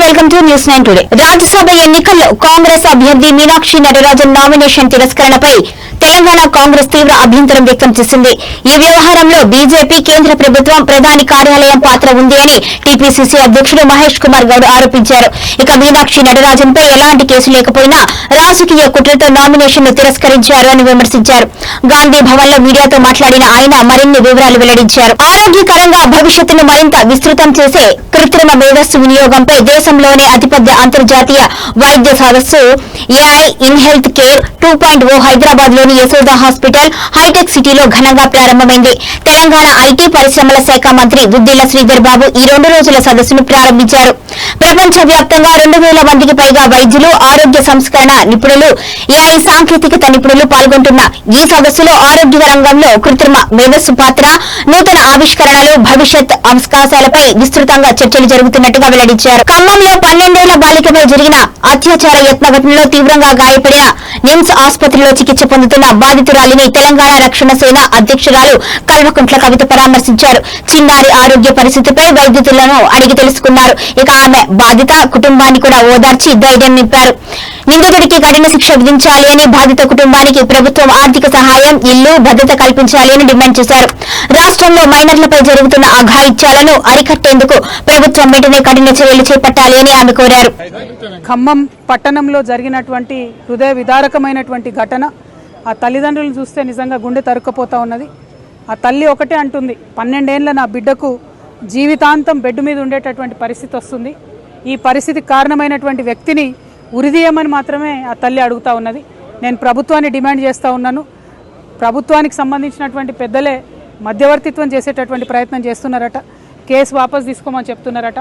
Welcome to news 9 today. Rajya Sabha ఎన్నికల్లో కాంగ్రెస్ అభ్యర్థి Meenakshi Natarajan nomination తిరస్కరణపై Telangana Congress తీవ్ర అభ్యంతరం వ్యక్తం చేసింది. ఈ వ్యవహారంలో బీజేపీ కేంద్ర ప్రభుత్వం ప్రధాని కార్యాలయం పాత్ర ఉంది అని టీపీసీసీ అధ్యక్షుడు మహేష్ కుమార్ గౌడ్ ఆరోపించారు. ఇక మీనాక్షి నటరాజన్ పై ఎలాంటి కేసు లేకపోయినా రాజకీయ కుట్రతో నామినేషన్ ను తిరస్కరించారు అని విమర్శించారు. గాంధీ భవన్ లో మీడియాతో మాట్లాడిన ఆయన మరిన్ని వివరాలు వెల్లడించారు. ఆరోగ్యకరంగా భవిష్యత్తును మరింత విస్తృతం చేసే కృత్రిమ మేధస్సు వినియోగంపై దేశంలోనే అతిపెద్ద అంతర్జాతీయ వైద్య సదస్సు AI in health care 2.0 Hyderabad లోని యశోద హాస్పిటల్ హైటెక్ సిటీలో ఘనంగా ప్రారంభమైంది. తెలంగాణ ఐటీ పరిశ్రమల శాఖ మంత్రి దుద్దిళ్ల శ్రీధర్ బాబు ఈ 2 రోజుల సదస్సును ప్రారంభించారు. ప్రపంచ వ్యాప్తంగా 2000 మందికి పైగా వైద్యులు, ఆరోగ్య సంస్కరణ నిపుణులు, ఏఐ సాంకేతికత నిపుణులు పాల్గొంటున్న ఈ సదస్సులో ఆరోగ్య రంగంలో కృత్రిమ మేధస్సు పాత్ర, నూతన ఆవిష్కరణలు, భవిష్యత్ అవకాశాలపై విస్తృతంగా చర్చలు జరుగుతున్నట్టుగా వెల్లడించారు. ఖమ్మంలో 12 ఏళ్ల బాలికపై జరిగిన అత్యాచార యత్న ఘటనలో తీవ్రంగా గాయపడిన నిమ్స్ ఆసుపత్రిలో చికిత్స పొందుతున్న బాధితురాలిని తెలంగాణ రక్షణ సేన అధ్యక్షురాలు కల్వకుంట్ల కవిత పరామర్శించారు. చిన్నారి ఆరోగ్య పరిస్థితిపై వైద్యులను అడిగి తెలుసుకున్నారు. ఇక ఆమె బాధిత కుటుంబాన్ని కూడా ఓదార్చి ధైర్యం నింపారు. నిందితుడికి కఠిన శిక్ష విధించాలి అని, బాధిత కుటుంబానికి ప్రభుత్వం ఆర్థిక సహాయం, ఇల్లు, భద్రత కల్పించాలి అని డిమాండ్ చేశారు. రాష్ట్రంలో మైనర్లపై జరుగుతున్న అఘాయిత్యాలను అరికట్టేందుకు ప్రభుత్వం వెంటనే కఠిన చర్యలు చేపట్టాలి అని ఆమె కోరారు. ఖమ్మం పట్టణంలో జరిగినటువంటి హృదయ విదారకమైనటువంటి ఘటన ఆ తల్లిదండ్రులను చూస్తే నిజంగా గుండె తరుక్కుపోతా ఉన్నది. ఆ తల్లి ఒకటే అంటుంది, 12 ఏళ్ల నా బిడ్డకు జీవితాంతం బెడ్ మీద ఉండేటటువంటి పరిస్థితి వస్తుంది. ఈ పరిస్థితికి కారణమైనటువంటి వ్యక్తిని ఉరిదీయమని మాత్రమే ఆ తల్లి అడుగుతా ఉన్నది. నేను ప్రభుత్వాన్ని డిమాండ్ చేస్తూ ఉన్నాను. ప్రభుత్వానికి సంబంధించినటువంటి పెద్దలే మధ్యవర్తిత్వం చేసేటటువంటి ప్రయత్నం చేస్తున్నారట. కేసు వాపసు తీసుకోమని చెప్తున్నారట.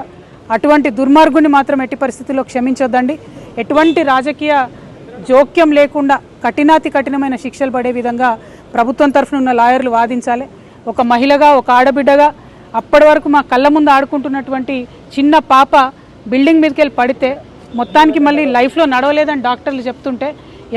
అటువంటి దుర్మార్గుని మాత్రం ఎట్టి పరిస్థితుల్లో క్షమించొద్దండి. ఎటువంటి రాజకీయ జోక్యం లేకుండా కఠినాతి కఠినమైన శిక్షలు పడే విధంగా ప్రభుత్వం తరఫున ఉన్న లాయర్లు వాదించాలి. ఒక మహిళగా, ఒక ఆడబిడ్డగా అప్పటి వరకు మా కళ్ళ ముందు ఆడుకుంటున్నటువంటి చిన్న పాప బిల్డింగ్ మీదకి వెళ్ళి పడితే మొత్తానికి మళ్ళీ లైఫ్లో నడవలేదని డాక్టర్లు చెప్తుంటే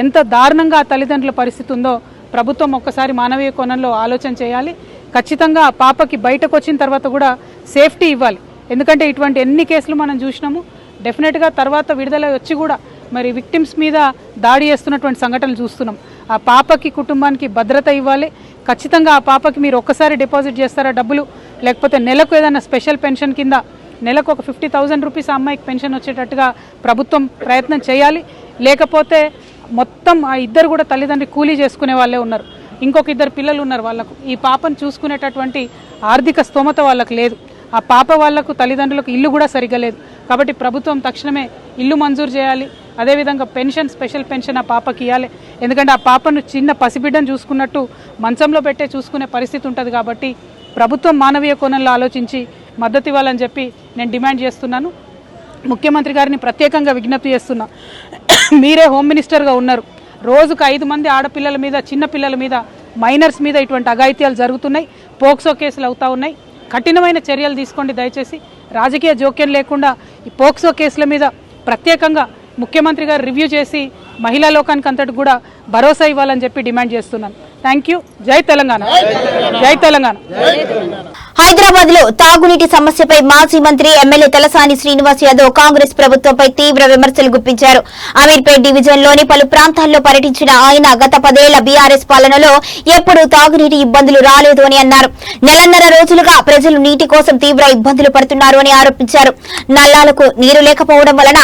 ఎంత దారుణంగా ఆ తల్లిదండ్రుల పరిస్థితి ఉందో ప్రభుత్వం ఒక్కసారి మానవీయ కోణంలో ఆలోచన చేయాలి. ఖచ్చితంగా ఆ పాపకి బయటకు వచ్చిన తర్వాత కూడా సేఫ్టీ ఇవ్వాలి. ఎందుకంటే ఇటువంటి ఎన్ని కేసులు మనం చూసినాము. డెఫినెట్గా తర్వాత విడుదల వచ్చి కూడా మరి విక్టిమ్స్ మీద దాడి చేస్తున్నటువంటి సంఘటనలు చూస్తున్నాం. ఆ పాపకి, కుటుంబానికి భద్రత ఇవ్వాలి. ఖచ్చితంగా ఆ పాపకి మీరు ఒక్కసారి డిపాజిట్ చేస్తారా డబ్బులు, లేకపోతే నెలకు ఏదైనా స్పెషల్ పెన్షన్ కింద నెలకు ఒక 50,000 రూపీస్ ఆ అమ్మాయికి పెన్షన్ వచ్చేటట్టుగా ప్రభుత్వం ప్రయత్నం చేయాలి. లేకపోతే మొత్తం ఆ ఇద్దరు కూడా తల్లిదండ్రి కూలీ చేసుకునే వాళ్ళే ఉన్నారు. ఇంకొక 2 పిల్లలు ఉన్నారు. వాళ్ళకు ఈ పాపను చూసుకునేటటువంటి ఆర్థిక స్తోమత వాళ్ళకు లేదు. ఆ పాప వాళ్లకు తల్లిదండ్రులకు ఇల్లు కూడా సరిగ్గా లేదు. కాబట్టి ప్రభుత్వం తక్షణమే ఇల్లు మంజూరు చేయాలి. అదేవిధంగా పెన్షన్, స్పెషల్ పెన్షన్ ఆ పాపకి ఇవ్వాలి. ఎందుకంటే ఆ పాపను చిన్న పసిబిడ్డను చూసుకున్నట్టు మంచంలో పెట్టే చూసుకునే పరిస్థితి ఉంటుంది. కాబట్టి ప్రభుత్వం మానవీయ కోణంలో ఆలోచించి మద్దతు ఇవ్వాలని చెప్పి నేను డిమాండ్ చేస్తున్నాను. ముఖ్యమంత్రి గారిని ప్రత్యేకంగా విజ్ఞప్తి చేస్తున్నా. మీరే హోమ్ మినిస్టర్గా ఉన్నారు. రోజుకు 5 మంది ఆడపిల్లల మీద, చిన్న పిల్లల మీద, మైనర్స్ మీద ఇటువంటి అఘాయిత్యాలు జరుగుతున్నాయి. పోక్సో కేసులు అవుతూ ఉన్నాయి. కఠినమైన చర్యలు తీసుకోండి దయచేసి. రాజకీయ జోక్యం లేకుండా ఈ పోక్సో కేసుల మీద ప్రత్యేకంగా ముఖ్యమంత్రి గారు రివ్యూ చేసి మహిళా లోకానికి అంతటి కూడా భరోసా ఇవ్వాలని చెప్పి డిమాండ్ చేస్తున్నాను. Thank you. జై తెలంగాణ, జై తెలంగాణ. హైదరాబాద్ లో తాగునీటి సమస్యపై మాజీ మంత్రి ఎమ్మెల్యే తలసాని శ్రీనివాస్ యాదవ్ కాంగ్రెస్ ప్రభుత్వంపై తీవ్ర విమర్శలు గుప్పించారు. అమీర్పేట్ డివిజన్ లోని పలు ప్రాంతాల్లో పర్యటించిన ఆయన గత 10 ఏళ్ల బీఆర్ఎస్ పాలనలో ఎప్పుడూ తాగునీటి ఇబ్బందులు రాలేదు అని అన్నారు. నెలన్నర రోజులుగా ప్రజలు నీటి కోసం తీవ్ర ఇబ్బందులు పడుతున్నారు అని ఆరోపించారు. నల్లాలకు నీరు లేకపోవడం వలన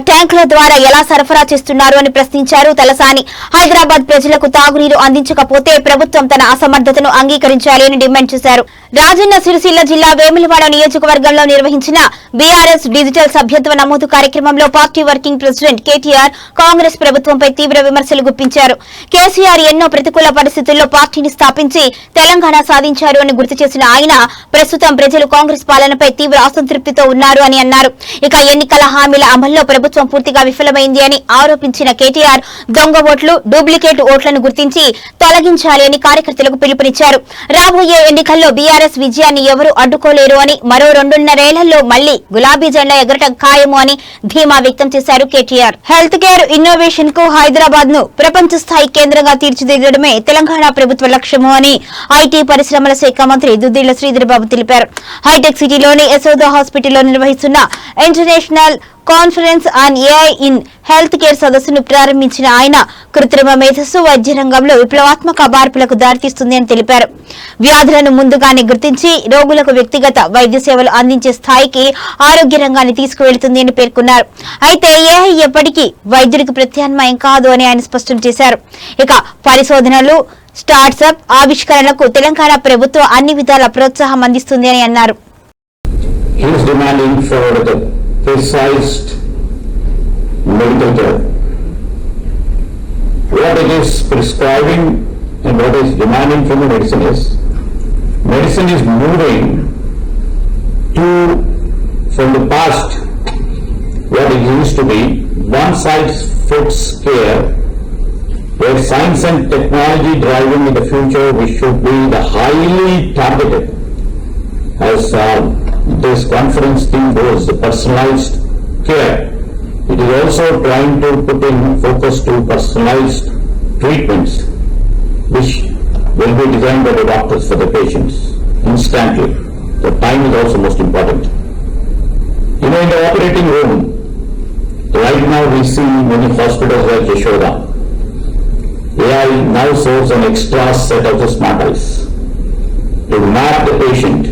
ట్యాంకుల ద్వారా ఎలా సరఫరా చేస్తున్నారు అని ప్రశ్నించారు తలసాని. హైదరాబాద్ ప్రజలకు తాగునీరు అందించకపోతే ప్రభుత్వం తన అసమర్థతను అంగీకరించాలి అని డిమాండ్ చేశారు. రాజన్న సిరిసిల్ల జిల్లా వేములవాడ నియోజకవర్గంలో నిర్వహించిన బీఆర్ఎస్ డిజిటల్ సభ్యత్వ నమోదు కార్యక్రమంలో party working president KTR Congress ప్రభుత్వంపై తీవ్ర విమర్శలు గుప్పించారు. కేసీఆర్ ఎన్నో ప్రతికూల పరిస్థితుల్లో పార్టీని స్థాపించి తెలంగాణ సాధించారు అని గుర్తు చేసిన ఆయన ప్రస్తుతం ప్రజలు కాంగ్రెస్ పాలనపై తీవ్ర అసంతృప్తితో ఉన్నారు అని అన్నారు. ఇక ఎన్నికల హామీల అమల్లో ప్రభుత్వం పూర్తిగా విఫలమైంది అని ఆరోపించిన కేటీఆర్ దొంగ ఓట్లు, డూప్లికేట్ ఓట్లను గుర్తించి తొలగించాలి అని కార్యకర్తలకు పిలుపునిచ్చారు. రాబోయే ఎన్నికల్లో బీఆర్ఎస్ విజయాన్ని ఎవరూ అడ్డుకోలేరు అని, మరో 2.5 ఏళ్లలో మళ్లీ గులాబీ జెండా ఎగరటం ఖాయము అని ధీమా వ్యక్తం చేశారు కేటీఆర్. హెల్త్ కేర్ ఇన్నోవేషన్ కు హైదరాబాద్ ను ప్రపంచ స్థాయి కేంద్రంగా తీర్చిదిద్దడమే తెలంగాణ ప్రభుత్వ లక్ష్యము అని ఐటీ పరిశ్రమల శాఖ మంత్రి దుద్దిళ్ల శ్రీధర్ బాబు తెలిపారు. హైటెక్ సిటీలోని యశోద హాస్పిటల్లో నిర్వహిస్తున్న international conference on AI in health care సదస్సును ప్రారంభించిన ఆయన కృత్రిమ మేధస్సు వైద్య రంగంలో విప్లవాత్మక మార్పులకు దారితీస్తుంది అని తెలిపారు. వ్యాధులను ముందుగానే గుర్తించి రోగులకు వ్యక్తిగత వైద్య సేవలు అందించే స్థాయికి ఆరోగ్య రంగాన్ని తీసుకువెళుతుంది అని పేర్కొన్నారు. అయితే ఏఐ ఎప్పటికీ వైద్యుడికి ప్రత్యామ్నాయం కాదు అని ఆయన స్పష్టం చేశారు. ఇక పరిశోధనలు, స్టార్ట్అప్ ఆవిష్కరణలకు తెలంగాణ ప్రభుత్వం అన్ని విధాల ప్రోత్సాహం అందిస్తుంది అని అన్నారు. Precise medical care. What it is prescribing and what is demanding from the medicine is moving to, from the past, what it used to be, one size fits care, where science and technology driving in the future, we should be the highly targeted, as this conference theme goes, the personalized care. It is also trying to put in focus to personalized treatments, which will be designed by the doctors for the patients instantly. The time is also most important. You know, in the operating room, right now we see many hospitals like Yashoda. AI now serves an extra set of the smart eyes to map the patient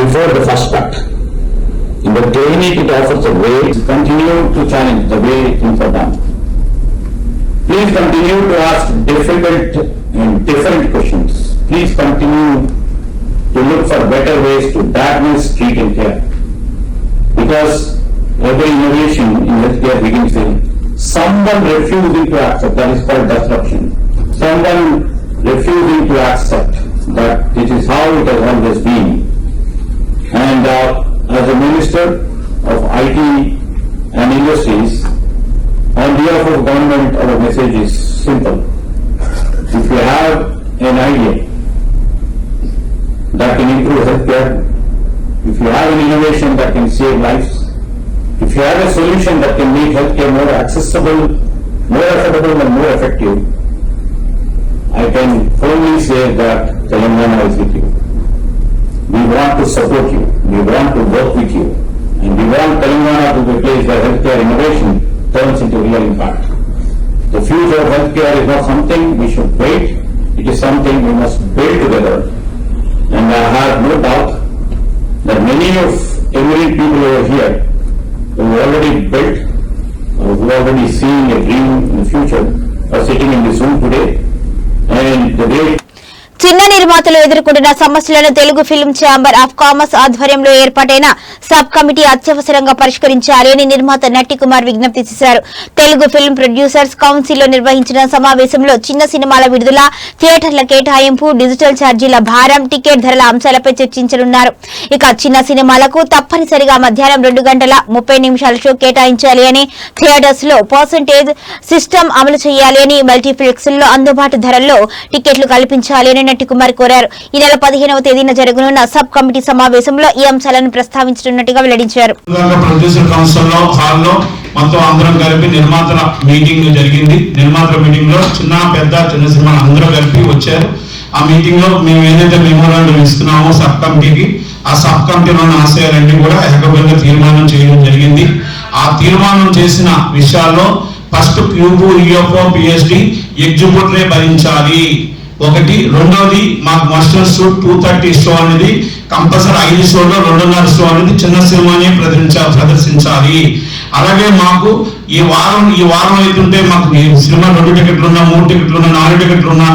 before the first cut. In the clinic, it offers a way to continue to challenge the way things are done. Please continue to ask difficult and different questions. Please continue to look for better ways to diagnose, treat and care. Because every innovation in healthcare begins with someone refusing to accept, that is called disruption. Someone refusing to accept that it is how it has always been. And as a Minister of IT and Industries, on behalf of government, our message is simple. If you have an idea that can improve healthcare, if you have an innovation that can save lives, if you have a solution that can make healthcare more accessible, more affordable and more effective, I can firmly say that Telangana is with you. We want to support you. We want to work with you. And we want Telangana to be a place where healthcare innovation turns into real impact. The future of healthcare is not something we should wait. It is something we must build together. And I have no doubt that many of eminent people over here who already built or who already seeing a dream in the future are sitting in this room today. And the day చిన్న నిర్మాతలు ఎదుర్కొంటున్న సమస్యలను Telugu film chamber of commerce ఆధ్వర్యంలో ఏర్పాటైన sub committee అత్యవసరంగా పరిష్కరించాలి అని నిర్మాత నట్టి కుమార్ విజ్ఞప్తి చేశారు. తెలుగు ఫిల్మ్ ప్రొడ్యూసర్స్ కౌన్సిల్లో నిర్వహించిన సమావేశంలో చిన్న సినిమాల విడుదల, థియేటర్ల కేటాయింపు, డిజిటల్ ఛార్జీల భారం, టికెట్ ధరల అంశాలపై చర్చించనున్నారు. ఇక చిన్న సినిమాలకు తప్పనిసరిగా మధ్యాహ్నం 2:30 షో కేటాయించాలి అని, థియేటర్స్ లో పర్సెంటేజ్ సిస్టమ్ అమలు చేయాలి అని, మల్టీప్లెక్స్ లో అందుబాటు ధరల్లో టికెట్లు కల్పించాలి అని నట్టి కుమార్ కోరారు. ఈ నెల 15వ తేదీన జరగనున్న సబ్ కమిటీ సమావేశంలో ఈ అంశాలను ప్రస్తావించనున్నట్టుగా వెల్లడించారు. ప్రొడ్యూసర్ కౌన్సిల్ లో హాల్లో మొత్తం అందరం కలిపి నిర్మాతల మీటింగ్ జరిగింది. నిర్మాతల మీటింగ్ లో చిన్న పెద్ద చిన్న సినిమాలు అందరూ కలిపి వచ్చారు. ఆ మీటింగ్ లో మేము ఏదైతే మెమోరాండం ఇస్తున్నామో సబ్ కమిటీకి, ఆ సబ్ కమిటీలోని ఆశయాలన్నీ కూడా ఏకగ్రీవంగా తీర్మానం చేయడం జరిగింది. ఆ తీర్మానం చేసిన విషయాల్లో first cube, UFO, PhD executive భరించాలి ఒకటి. రెండోది మాకు మస్టర్ షో 230 షో అనేది కంపల్సరీ 5 షోలో 2.5 షో అనేది చిన్న సినిమానే ప్రదర్శించాలి. అలాగే మాకు ఈ వారం అవుతుంటే మాకు సినిమా 2 టికెట్లు ఉన్నా, 3 టికెట్లు ఉన్నా, 4 టికెట్లు ఉన్నా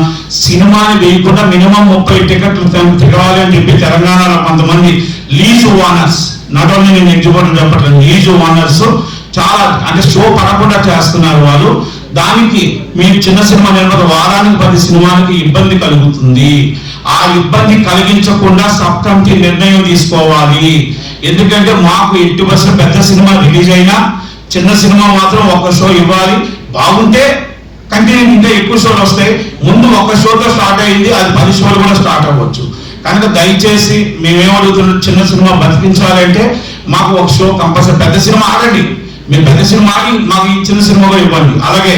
సినిమాని వేయకుండా మినిమం 30 టికెట్లు తిరగాలి అని చెప్పి తెలంగాణలో కొంతమంది లీజ్ ఓనర్స్, నాట్ ఓన్లీ నేను ఎగ్జిక్యూటివ్ చెప్పట్లేదు, లీజ్ ఓనర్స్ చాలా అంటే షో పడకుండా చేస్తున్నారు వాళ్ళు. దానికి మీరు చిన్న సినిమా నిర్మాత వారానికి 10 సినిమాలకి ఇబ్బంది కలుగుతుంది. ఆ ఇబ్బంది కలిగించకుండా సబ్ కమిటీ నిర్ణయం తీసుకోవాలి. ఎందుకంటే మాకు 80% పెద్ద సినిమా రిలీజ్ అయినా చిన్న సినిమా మాత్రం ఒక షో ఇవ్వాలి, బాగుంటే కంటిన్యూ ఇంకా ఎక్కువ షోలు వస్తాయి. ముందు ఒక షోతో స్టార్ట్ అయింది, అది 10 షోలు కూడా స్టార్ట్ అవ్వచ్చు. కనుక దయచేసి మేమేమడుగుతున్నాం, చిన్న సినిమా బతికించాలంటే మాకు ఒక షో కంపల్సరీ. పెద్ద సినిమా ఆడండి, మీరు పెద్ద సినిమా ఆడి మాకు ఈ చిన్న సినిమా కూడా ఇవ్వండి. అలాగే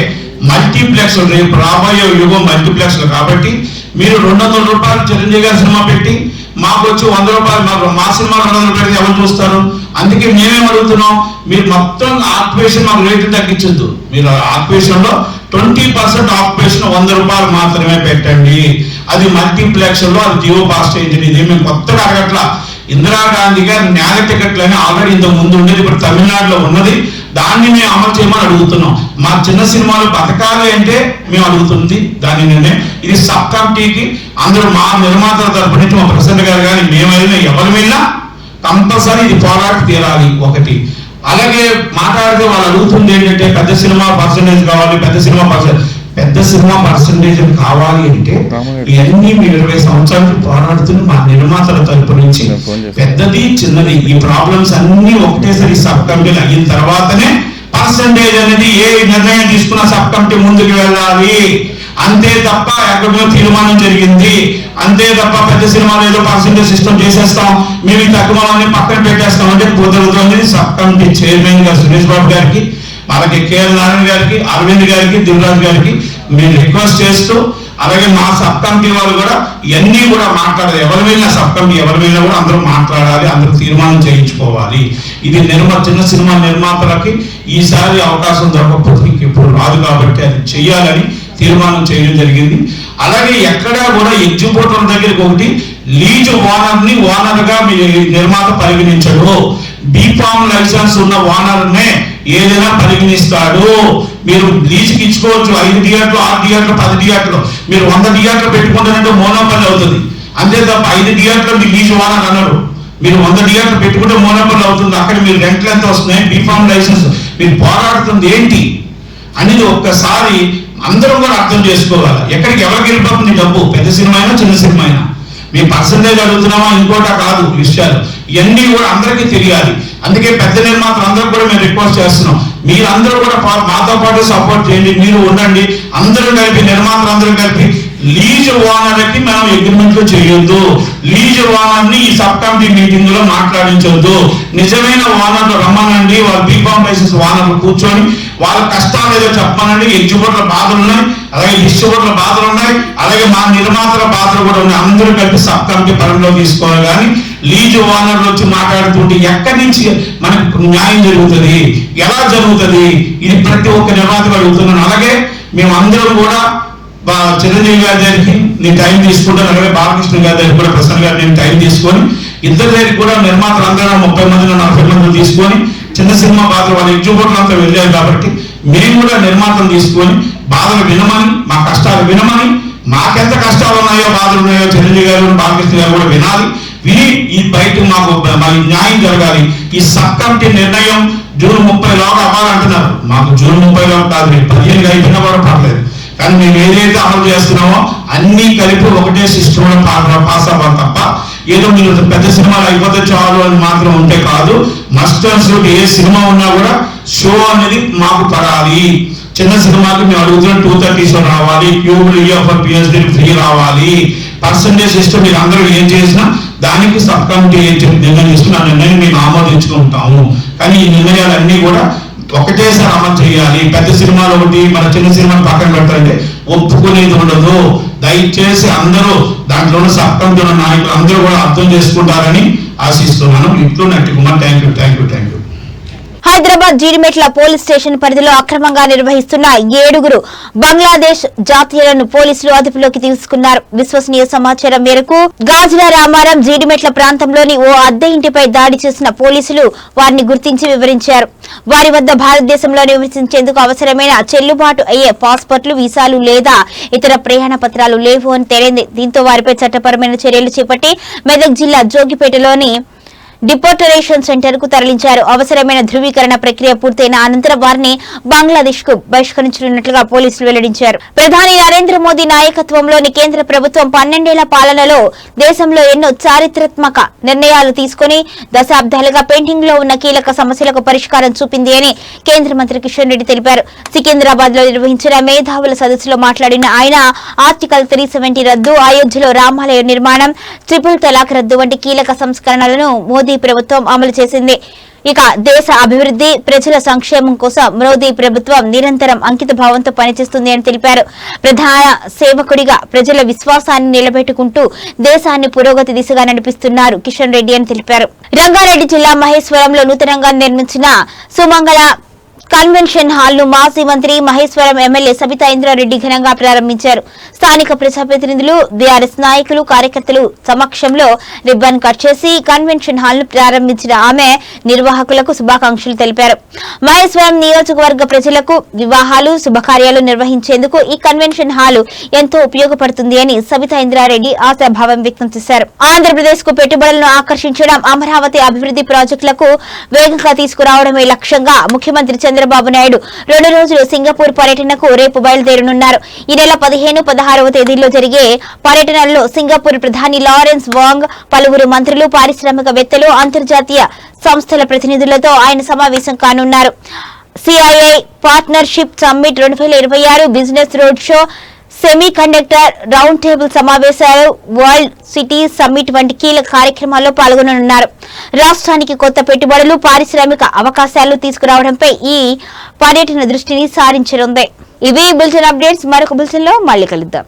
మల్టీప్లెక్స్, రేపు రాబోయే యుగం మల్టీప్లెక్స్ కాబట్టి మీరు 200 రూపాయలు చిరంజీవి గారి సినిమా పెట్టి మాకు వచ్చి 100 రూపాయలు, మా సినిమా 200 పెడితే ఎవరు చూస్తారు? అందుకే మేమేం అడుగుతున్నాం, మీరు మొత్తం ఆక్యుపేషన్ మాకు రేటు తగ్గించద్దు. మీరు ఆక్యుపేషన్ లో 20% ఆక్యుపేషన్ 100 రూపాయలు మాత్రమే పెట్టండి. అది మల్టీప్లెక్స్ లో అది జియో పాస్ చేయించండి. ఇది మేము కొత్తగా అడగట్లా. ఇందిరాగాంధీ గారు న్యాయ టికెట్లని ఆల్రెడీ ఇంతకు ముందు ఉండేది, ఇప్పుడు తమిళనాడులో ఉన్నది, దాన్ని మేము అమలు చేయమని అడుగుతున్నాం. మా చిన్న సినిమాలు బతకాలి అంటే మేము అడుగుతుంది దాన్ని. నేనే ఇది సబ్ కమిటీకి అందరూ మా నిర్మాతల తరపు నుంచి మా ప్రెసిడెంట్ గారు కానీ మేమైనా ఎవరు వెళ్ళినా కంపల్సరీ ఇది పోరాటం తీరాలి ఒకటి. అలాగే మాట్లాడితే వాళ్ళు అడుగుతుంది ఏంటంటే పెద్ద సినిమా పర్సంటేజ్ కావాలి, పెద్ద సినిమా పర్సంటేజ్ కావాలి అంటే ఇవన్నీ మీరు 20 సంవత్సరాలు పోరాడుతున్న మా నిర్మాతల తరపు నుంచి పెద్దది చిన్నది ఈ ప్రాబ్లమ్స్ అన్ని ఒకటేసారి సబ్ కమిటీలు అయిన తర్వాతనే పర్సంటేజ్ అనేది ఏ నిర్ణయం తీసుకున్న సబ్ కమిటీ ముందుకు వెళ్ళాలి. అంతే తప్ప ఎక్కడో తీర్మానం జరిగింది, అంతే తప్ప పెద్ద సినిమాలు ఏదో పర్సంటేజ్ సిస్టమ్ చేసేస్తాం, మేము ఈ తక్కువని పక్కన పెట్టేస్తాం అంటే కుదరదు. సబ్ కమిటీ చైర్మన్ గారు సురేష్ బాబు గారికి, అలాగే కేఎల్ నారాయణ గారికి, అరవింద్ గారికి, దిల్రాజ్ గారికి మేము రిక్వెస్ట్ చేస్తూ, అలాగే మా సబ్ కమిటీ వాళ్ళు కూడా ఇవన్నీ కూడా మాట్లాడాలి. ఎవరి వెళ్ళినా సబ్ కమిటీ ఎవరి వెళ్ళినా కూడా అందరూ మాట్లాడాలి, అందరూ తీర్మానం చేయించుకోవాలి. ఇది చిన్న సినిమా నిర్మాతలకి ఈసారి అవకాశం దొరకకపోతే ఇప్పుడు రాదు కాబట్టి అది చెయ్యాలని తీర్మానం చేయడం జరిగింది. అలాగే ఎక్కడా కూడా ఎగ్జిక్యూటివ్ దగ్గరికి ఒకటి లీజ్ ఓనర్ని ఓనర్గా మీ నిర్మాత పరిగణించడు. బీఫామ్ లైసెన్స్ ఉన్న ఓనర్నే ఏదైనా పరిగణిస్తాడు. మీరు లీజుకి ఇచ్చుకోవచ్చు 5 థియేటర్లు, 6 థియేటర్లు, 10 థియేటర్లు. మీరు 100 థియేటర్లు పెట్టుకుంటారంటే మోనోపల్లి అవుతుంది. అంతే తప్ప 5 థియేటర్లు మీ లీజు ఓనర్ అన్నారు. మీరు 100 థియేటర్లు పెట్టుకుంటే మోనోపల్లి అవుతుంది. అక్కడ మీరు రెంట్లు ఎంత వస్తున్నాయి, బీఫామ్ లైసెన్స్ మీరు పోరాడుతుంది ఏంటి అనేది ఒక్కసారి అందరూ కూడా అర్థం చేసుకోవాలి. ఎక్కడికి ఎవరికి వెళ్ళిపోతుంది డబ్బు, పెద్ద సినిమా అయినా చిన్న సినిమా అయినా. మీ పర్సంటేజ్ అడుగుతున్నామా ఇంకోటా కాదు విషయాలు, ఇవన్నీ కూడా అందరికీ తెలియాలి. అందుకే పెద్ద నిర్మాతలు అందరూ కూడా మేము రిక్వెస్ట్ చేస్తున్నాం, మీరందరూ కూడా మాతో పాటు సపోర్ట్ చేయండి. మీరు ఉండండి, అందరూ కలిపి నిర్మాతలు అందరూ కలిపి లీజ్ ఓనర్కి మనం అగ్రిమెంట్లు చేయొద్దు. లీజ్ ఓనర్ని ఈ సబ్ కమిటీ మీటింగ్ లో మాట్లాడించొద్దు. నిజమైన ఓనర్లు రమ్మనండి, వాళ్ళ బీఫామ్ లైసెన్స్ ఓనర్లు కూర్చొని వాళ్ళ కష్టాలు ఏదో చెప్పమనండి. ఎగ్జిక్యూటివ్ల బాధలు ఉన్నాయి, అలాగే డిస్ట్రిబ్యూటర్ల బాధలు ఉన్నాయి, అలాగే మా నిర్మాతల బాధలు కూడా ఉన్నాయి. అందరూ కలిపి సబ్ కమిటీ పరంలో తీసుకోవాలి. కానీ లీజ్ ఓనర్లు వచ్చి మాట్లాడుతుంటే ఎక్కడి నుంచి మనకు న్యాయం జరుగుతుంది, ఎలా జరుగుతుంది, ఇది ప్రతి ఒక్క నిర్మాతకు అడుగుతున్నాను. అలాగే మేము అందరం కూడా చిరంజీవి గారి దగ్గరికి నేను టైం తీసుకుంటాను, అలాగే బాలకృష్ణ గారి దగ్గర కూడా ప్రసన్న గారు నేను టైం తీసుకొని ఇద్దరి దగ్గరికి కూడా నిర్మాతలు అందరూ 30 మంది 40 మంది తీసుకొని చిన్న సినిమా బాధలు వాళ్ళ ఎగ్జిక్యూటివ్ అంతా వెళ్ళారు కాబట్టి మేము కూడా నిర్మాతలు తీసుకొని బాధలు వినమని, మా కష్టాలు వినమని, మాకెంత కష్టాలు ఉన్నాయో బాధలు ఉన్నాయో చిరంజీవి గారు బాలకృష్ణ గారు కూడా వినాలి. విని ఈ బయట మాకు న్యాయం జరగాలి. ఈ సబ్ కమిటీ నిర్ణయం జూన్ 30 లోగా అవ్వాలంటున్నారు. మాకు జూన్ 30 లోగా కాదు, 15 అయిపోయినా కూడా పర్లేదు. కానీ మేము ఏదైతే అమలు చేస్తున్నామో అన్ని కలిపి ఒకటే సిస్టంలో పాస్ అవ్వాలి తప్ప ఏదో మీరు పెద్ద సినిమాలు అయిపోతే చాలు అని మాత్రం ఉంటే కాదు. Must and should A cinema ఉన్నా కూడా షో అనేది మాకు పడాలి. చిన్న సినిమాకి మేము అడుగుతున్న 230 షో రావాలి, PhD ఫ్రీ రావాలి. పర్సంటేజ్ సిస్టమ్ మీరు అందరూ ఏం చేసినా దానికి సబ్ కమిటీ నిర్ణయం చేసుకుని ఆ నిర్ణయం మేము ఆమోదించుకుంటాము. కానీ ఈ నిర్ణయాలన్నీ కూడా ఒకటేసారి అమలు చేయాలి. పెద్ద సినిమాలు ఒకటి మన చిన్న సినిమాలు పక్కన పెడతారంటే ఒప్పుకునేది ఉండదు. దయచేసి అందరూ దాంట్లో ఉన్న సబ్ కమిటీ ఉన్న నాయకులు అందరూ కూడా అర్థం చేసుకుంటారని ఆశిస్తున్నాను. ఇట్లు Natti Kumar. Thank you. Hyderabad Jeedimetla police station పరిధిలో అక్రమంగా నిర్వహిస్తున్న 7 బంగ్లాదేశ్ జాతీయులను పోలీసులు అదుపులోకి తీసుకున్నారు. విశ్వసనీయ సమాచారం మేరకు గాజుల రామారం జీడిమెట్ల ప్రాంతంలోని ఓ అద్దె ఇంటిపై దాడి చేసిన పోలీసులు వారిని గుర్తించి వివరించారు. వారి వద్ద భారతదేశంలో నివసించేందుకు అవసరమైన చెల్లుబాటు అయ్యే పాస్పోర్ట్లు, వీసాలు లేదా ఇతర ప్రయాణ పత్రాలు లేవు అని తేలింది. దీంతో వారిపై చట్టపరమైన చర్యలు చేపట్టి మెదక్ జిల్లా జోగిపేటలోని డిపోర్టరేషన్ సెంటర్ కు తరలించారు. అవసరమైన ధృవీకరణ ప్రక్రియ పూర్తయిన అనంతరం వారిని బంగ్లాదేశ్ కు బహిష్కరించనున్నట్లుగా పోలీసులు వెల్లడించారు. ప్రధాని నరేంద్ర మోదీ నాయకత్వంలోని కేంద్ర ప్రభుత్వం 12 ఏళ్ల పాలనలో దేశంలో ఎన్నో చారిత్రాత్మక నిర్ణయాలు తీసుకుని దశాబ్దాలుగా పెండింగ్ లో ఉన్న కీలక సమస్యలకు పరిష్కారం చూపింది అని కేంద్ర మంత్రి కిషన్ రెడ్డి తెలిపారు. సికింద్రాబాద్ లో నిర్వహించిన మేధావుల సదస్సులో మాట్లాడిన ఆయన ఆర్టికల్ 370 రద్దు, అయోధ్యలో రామాలయ నిర్మాణం, ట్రిపుల్ తలాక్ రద్దు వంటి కీలక సంస్కరణలను మోదీ ప్రభుత్వం అమలు చేసింది. ఇక దేశ అభివృద్ధి, ప్రజల సంక్షేమం కోసం మోదీ ప్రభుత్వం నిరంతరం అంకిత భావంతో పనిచేస్తుంది అని తెలిపారు. ప్రధాన సేవకుడిగా ప్రజల విశ్వాసాన్ని నిలబెట్టుకుంటూ దేశాన్ని పురోగతి దిశగా నడిపిస్తున్నారు కిషన్ రెడ్డి అని తెలిపారు. రంగారెడ్డి జిల్లా మహేశ్వరంలో నూతనంగా నిర్మించిన సుమంగళ కన్వెన్షన్ హాల్ ను మాజీ మంత్రి మహేశ్వరం ఎమ్మెల్యే సబితా ఇంద్రారెడ్డి ఘనంగా ప్రారంభించారు. స్థానిక ప్రజాప్రతినిధులు, బీఆర్ఎస్ నాయకులు, కార్యకర్తలు సమక్షంలో రిబ్బన్ కట్ చేసి కన్వెన్షన్ హాల్ ను ప్రారంభించిన ఆమె నిర్వాహకులకు శుభాకాంక్షలు తెలిపారు. మహేశ్వరం నియోజకవర్గ ప్రజలకు వివాహాలు, శుభకార్యాలు నిర్వహించేందుకు ఈ కన్వెన్షన్ హాల్ ఎంతో ఉపయోగపడుతుంది అని సబితా ఇంద్రారెడ్డి ఆశాభావం వ్యక్తం చేశారు. ఆంధ్రప్రదేశ్ కు పెట్టుబడులను ఆకర్షించడం, అమరావతి అభివృద్ధి ప్రాజెక్టులకు వేగంగా తీసుకురావడమే లక్ష్యంగా ముఖ్యమంత్రి చంద్రబాబు నాయుడు 2 రోజులు సింగపూర్ పర్యటనకు రేపు బయలుదేరనున్నారు. ఈ నెల 15, 16వ తేదీల్లో జరిగే పర్యటనలో సింగపూర్ ప్రధాని లారెన్స్ వాంగ్, పలువురు మంత్రులు, పారిశ్రామికవేత్తలు, అంతర్జాతీయ సంస్థల ప్రతినిధులతో ఆయన సమావేశం కానున్నారు. CII partnership summit 2026, business road show, semi conductor round table సమావేశాలు, వరల్డ్ సిటీ సమ్మిట్ వంటి కీలక కార్యక్రమాల్లో పాల్గొననున్నారు. రాష్ట్రానికి కొత్త పెట్టుబడులు, పారిశ్రామిక అవకాశాలు తీసుకురావడంపై ఈ పర్యటన దృష్టిని సారించనుంది. ఇవి బులెటిన్ అప్డేట్స్. మరొక బులెటిన్ లో మళ్ళీ కలుద్దాం.